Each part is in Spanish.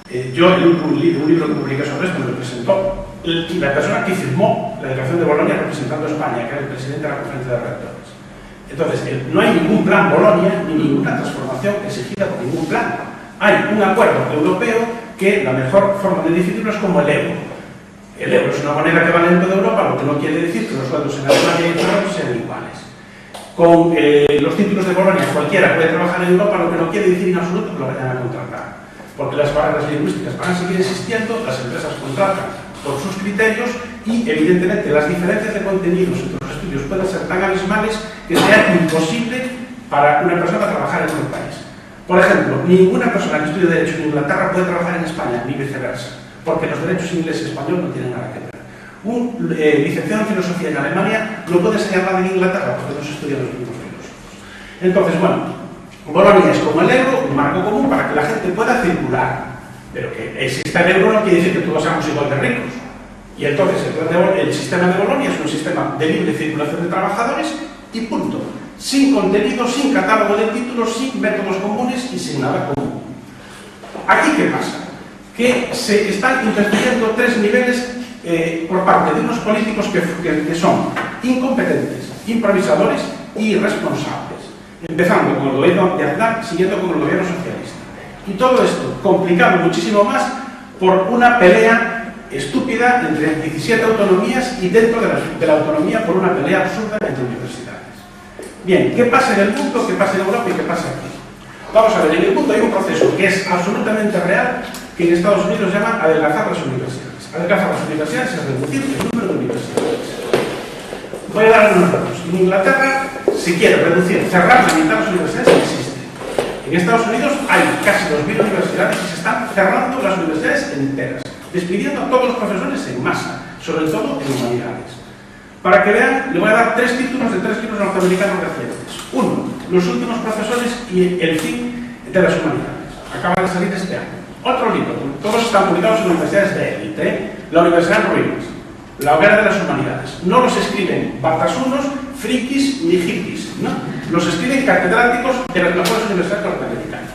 Yo, un libro que publiqué sobre esto me lo presentó la persona que firmó la Declaración de Bolonia representando a España, que era el presidente de la Conferencia de Rectores. Entonces, no hay ningún plan Bolonia ni ninguna transformación exigida por ningún plan. Hay un acuerdo europeo que la mejor forma de definirlo es como el euro. El euro es una moneda que vale en toda Europa, lo que no quiere decir que los sueldos en Alemania y en Francia sean iguales. Con los títulos de Bolonia cualquiera puede trabajar en Europa, lo que no quiere decir en absoluto que lo vayan a contratar. Porque las barreras lingüísticas van a seguir existiendo, las empresas contratan por sus criterios y, evidentemente, las diferencias de contenidos entre los estudios pueden ser tan abismales que sea imposible para una persona trabajar en otro país. Por ejemplo, ninguna persona que estudie Derecho en Inglaterra puede trabajar en España, ni viceversa, porque los derechos inglés y español no tienen nada que ver. Un licenciado en Filosofía en Alemania no puede enseñar nada en Inglaterra porque no se estudian los mismos filósofos. Entonces, bueno, Bolonia es como el euro, un marco común para que la gente pueda circular, pero que exista el euro no quiere decir que todos seamos igual de ricos. Y entonces el sistema de Bolonia es un sistema de libre circulación de trabajadores y punto. Sin contenido, sin catálogo de títulos, sin métodos comunes y sin nada común. ¿Aquí qué pasa? Que se están interfiriendo tres niveles por parte de unos políticos que son incompetentes, improvisadores y irresponsables. Empezando con el gobierno de Aznar, siguiendo con el gobierno socialista. Y todo esto complicado muchísimo más por una pelea estúpida entre 17 autonomías y dentro de la autonomía por una pelea absurda entre universidades. Bien, ¿qué pasa en el mundo? ¿Qué pasa en Europa y qué pasa aquí? Vamos a ver, en el mundo hay un proceso que es absolutamente real que en Estados Unidos llaman adelgazar las universidades. Adelgazar las universidades es reducir el número de universidades. Voy a dar unos datos. En Inglaterra se quiere reducir, cerrar la mitad de las universidades que existen. En Estados Unidos hay casi 2.000 universidades y se están cerrando las universidades enteras, despidiendo a todos los profesores en masa, sobre todo en humanidades. Para que vean, le voy a dar 3 títulos de 3 libros norteamericanos recientes. Uno, los últimos profesores y el fin de las humanidades. Acaba de salir este año. Otro libro, todos están publicados en universidades de élite, la Universidad de Ruinas, la hoguera de las humanidades. No los escriben batasunos, frikis ni hippies, ¿no? Los escriben catedráticos de las mejores universidades norteamericanas.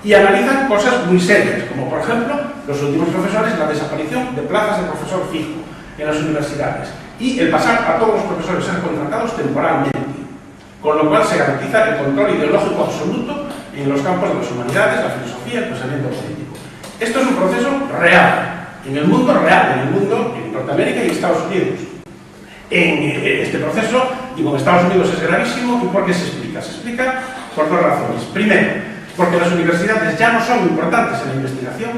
Y analizan cosas muy serias, como por ejemplo, los últimos profesores, la desaparición de plazas de profesor fijo en las universidades y el pasar a todos los profesores ser contratados temporalmente, con lo cual se garantiza el control ideológico absoluto en los campos de las humanidades, la filosofía, el pensamiento político. Esto es un proceso real, en el mundo real, en el mundo en Norteamérica y en Estados Unidos. Este proceso, digo, en Estados Unidos es gravísimo. ¿Y por qué se explica? Se explica por 2 razones. Primero, porque las universidades ya no son importantes en la investigación,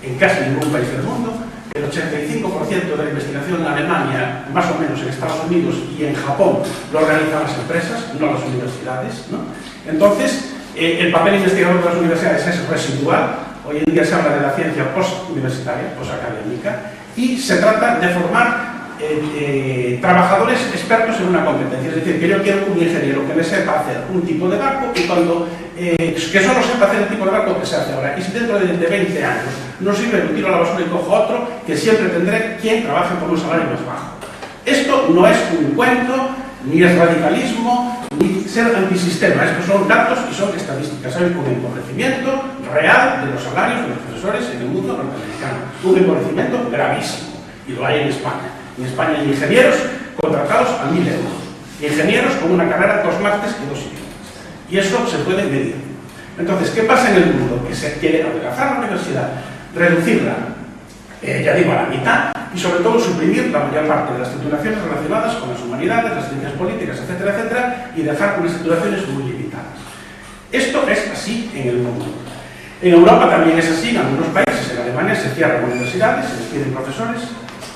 en casi ningún país del mundo. El 85% de la investigación en Alemania, más o menos en Estados Unidos y en Japón, lo realizan las empresas, no las universidades, ¿no? Entonces, el papel investigador de las universidades es residual. Hoy en día se habla de la ciencia postuniversitaria, posacadémica, y se trata de formar trabajadores expertos en una competencia. Es decir, que yo quiero un ingeniero que me sepa hacer un tipo de barco y que solo sepa hacer el tipo de barco que se hace ahora. Y si dentro de 20 años no sirve, lo tiro a la basura y cojo otro, que siempre tendré quien trabaje por un salario más bajo. Esto no es un cuento, ni es radicalismo, ni ser antisistema. Estos son datos y son estadísticas. Hay un empobrecimiento real de los salarios de los profesores en el mundo norteamericano. Un empobrecimiento gravísimo. Y lo hay en España. En España hay ingenieros contratados a 1.000 euros. Ingenieros con una carrera, 2 másteres y 2 idiomas. Y eso se puede medir. Entonces, ¿qué pasa en el mundo? Que se quiere adelgazar la universidad, reducirla, ya digo, a la mitad, y sobre todo suprimir la mayor parte de las titulaciones relacionadas con las humanidades, las ciencias políticas, etcétera, etcétera, y dejar unas titulaciones muy limitadas. Esto es así en el mundo. En Europa también es así, en algunos países. En Alemania se cierran universidades, se despiden profesores,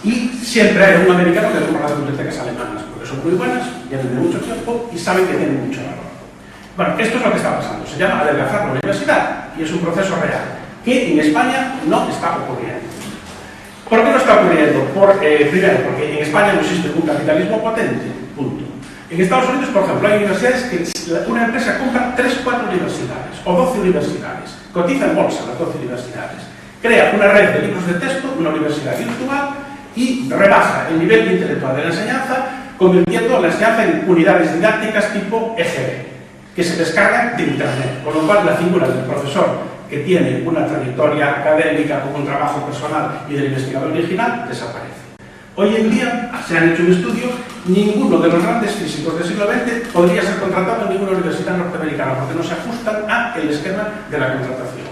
y siempre hay un americano que toma las bibliotecas alemanas, porque son muy buenas, vienen de mucho tiempo y saben que tienen mucho valor. Bueno, esto es lo que está pasando. Se llama adelgazar la universidad y es un proceso real que en España no está ocurriendo. ¿Por qué no está ocurriendo? Primero, porque en España no existe un capitalismo potente, punto. En Estados Unidos, por ejemplo, hay universidades que una empresa compra 3, 4 universidades o 12 universidades, cotiza en bolsa las 12 universidades, crea una red de libros de texto, una universidad virtual, y rebaja el nivel intelectual de la enseñanza, convirtiendo la enseñanza en unidades didácticas tipo EGB, que se descargan de Internet, con lo cual la figura del profesor que tiene una trayectoria académica con un trabajo personal y del investigador original, desaparece. Hoy en día, se han hecho un estudio, ninguno de los grandes físicos del siglo XX podría ser contratado en ninguna universidad norteamericana porque no se ajustan al esquema de la contratación,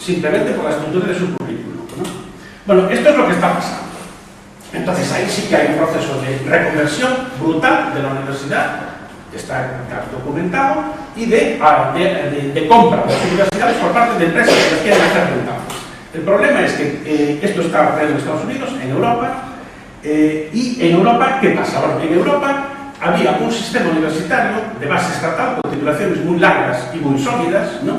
simplemente por la estructura de su currículum, ¿no? Bueno, esto es lo que está pasando. Entonces ahí sí que hay un proceso de reconversión brutal de la universidad, que está documentado, y de compra de las universidades por parte de empresas que las quieren hacer rentables. El problema es que esto está ocurriendo en Estados Unidos, en Europa, y en Europa, ¿qué pasa? Bueno, en Europa había un sistema universitario de base estatal, con titulaciones muy largas y muy sólidas, ¿no?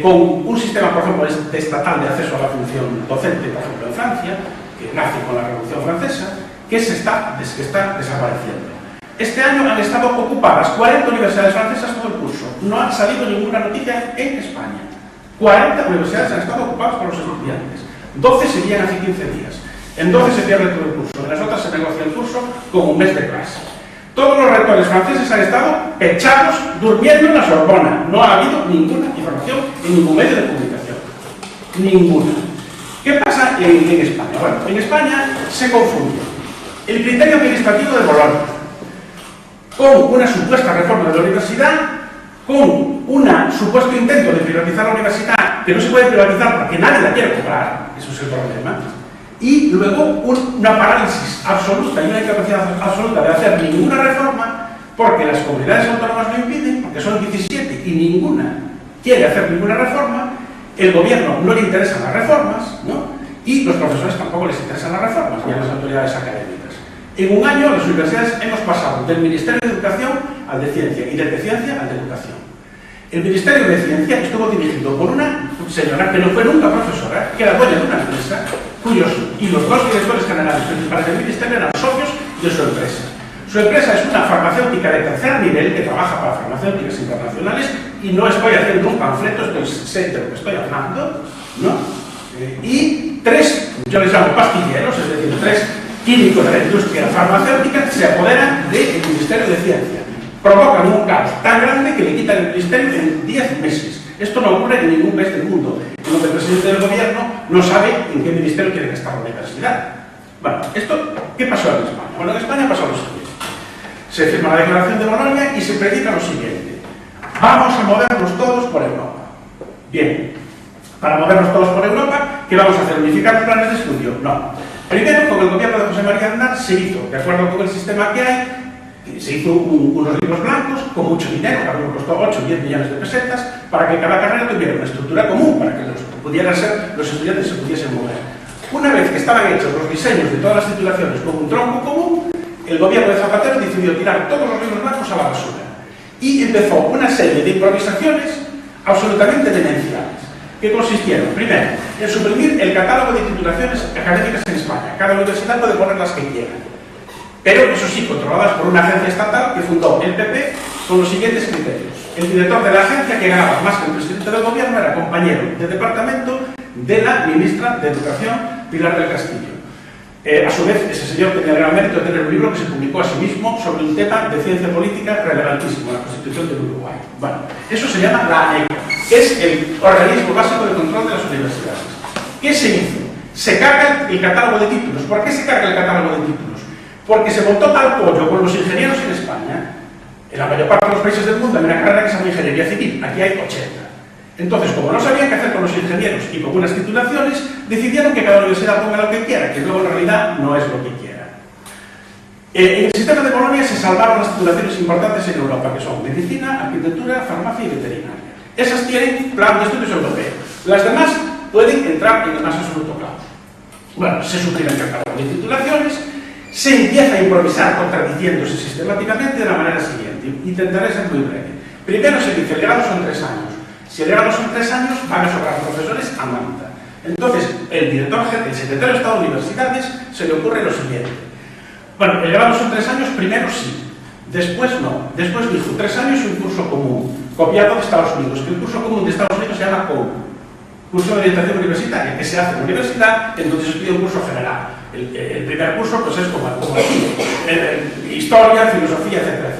Con un sistema, por ejemplo, estatal de acceso a la función docente, por ejemplo, en Francia, que nace con la Revolución Francesa, que está desapareciendo. Este año han estado ocupadas 40 universidades francesas todo el curso. No ha salido ninguna noticia en España. 40 universidades han estado ocupadas por los estudiantes. 12 seguían hace 15 días. En 12 se pierde todo el curso. En las otras se negocia el curso con un mes de clase. Todos los rectores franceses han estado pechados, durmiendo en la Sorbona. No ha habido ninguna información en ningún medio de comunicación. Ninguna. ¿Qué pasa en España? Bueno, en España se confunde el criterio administrativo de Bolonia con una supuesta reforma de la universidad, con un supuesto intento de privatizar la universidad, que no se puede privatizar porque nadie la quiere comprar, eso es el problema, y luego una parálisis absoluta y una incapacidad absoluta de hacer ninguna reforma porque las comunidades autónomas lo impiden, porque son 17 y ninguna quiere hacer ninguna reforma, el gobierno no le interesan las reformas, ¿no? Y los profesores tampoco les interesan las reformas, ni a las autoridades académicas. En un año, las universidades hemos pasado del Ministerio de Educación al de Ciencia y del de Ciencia al de Educación. El Ministerio de Ciencia estuvo dirigido por una señora que no fue nunca profesora, que era dueña de una empresa, y los dos directores generales principales del Ministerio eran socios de su empresa. Su empresa es una farmacéutica de tercer nivel que trabaja para farmacéuticas internacionales, y no estoy haciendo un panfleto, sé de lo que estoy hablando, ¿no? Y tres, yo les llamo pastilleros, es decir, tres químicos de la industria farmacéutica se apoderan del Ministerio de Ciencia. Provocan un caos tan grande que le quitan el ministerio en 10 meses. Esto no ocurre en ningún país del mundo, en donde el presidente del gobierno no sabe en qué ministerio quiere que esté la universidad. Bueno, ¿qué pasó en España? Bueno, en España pasó lo siguiente. Se firma la Declaración de Bolonia y se predica lo siguiente: vamos a movernos todos por Europa. Bien, para movernos todos por Europa, ¿qué vamos a hacer? ¿Unificar los planes de estudio? No. Primero, con el gobierno de José María Aznar se hizo, de acuerdo con el sistema que hay, se hizo unos libros blancos con mucho dinero, que a mí me costó 8 o 10 millones de pesetas, para que cada carrera tuviera una estructura común, para que los estudiantes se pudiesen mover. Una vez que estaban hechos los diseños de todas las titulaciones con un tronco común, el gobierno de Zapatero decidió tirar todos los libros blancos a la basura y empezó una serie de improvisaciones absolutamente demenciales, que consistieron, primero, en suprimir el catálogo de titulaciones académicas en España. Cada universidad puede poner las que quiera, pero eso sí, controladas por una agencia estatal que fundó el PP con los siguientes criterios. El director de la agencia, que ganaba más que el presidente del gobierno, era compañero de departamento de la ministra de Educación, Pilar del Castillo. A su vez, ese señor tenía el gran mérito de tener un libro que se publicó a sí mismo sobre un tema de ciencia política relevantísimo, la Constitución del Uruguay. Bueno, eso se llama la ANECA, que es el organismo básico de control de las universidades. ¿Qué se hizo? Se carga el catálogo de títulos. ¿Por qué se carga el catálogo de títulos? Porque se montó tal pollo con los ingenieros en España. En la mayor parte de los países del mundo hay una carrera que se llama Ingeniería Civil, aquí hay 80. Entonces, como no sabían qué hacer con los ingenieros y con unas titulaciones, decidieron que cada universidad ponga lo que quiera, que luego en realidad no es lo que quiera. En el sistema de Bolonia se salvaron las titulaciones importantes en Europa, que son medicina, arquitectura, farmacia y veterinaria. Esas tienen plan de estudios europeo. Las demás pueden entrar en el más absoluto caos. Bueno, se suprime el catálogo de titulaciones, se empieza a improvisar contradiciéndose sistemáticamente de la manera siguiente. Intentaré ser muy breve. Primero se dice, el legado son 3 años. Si el legado son 3 años, van a sobrar profesores a manta. Entonces, el secretario de Estado de Universidades, se le ocurre lo siguiente. Bueno, el legado son 3 años, primero sí, después no. Después dijo 3 años y un curso común, copiado de Estados Unidos, que el curso común de Estados Unidos se llama COU, curso de orientación universitaria, que se hace en la universidad, entonces se estudia un curso general. El primer curso pues es como aquí, historia, filosofía, etc.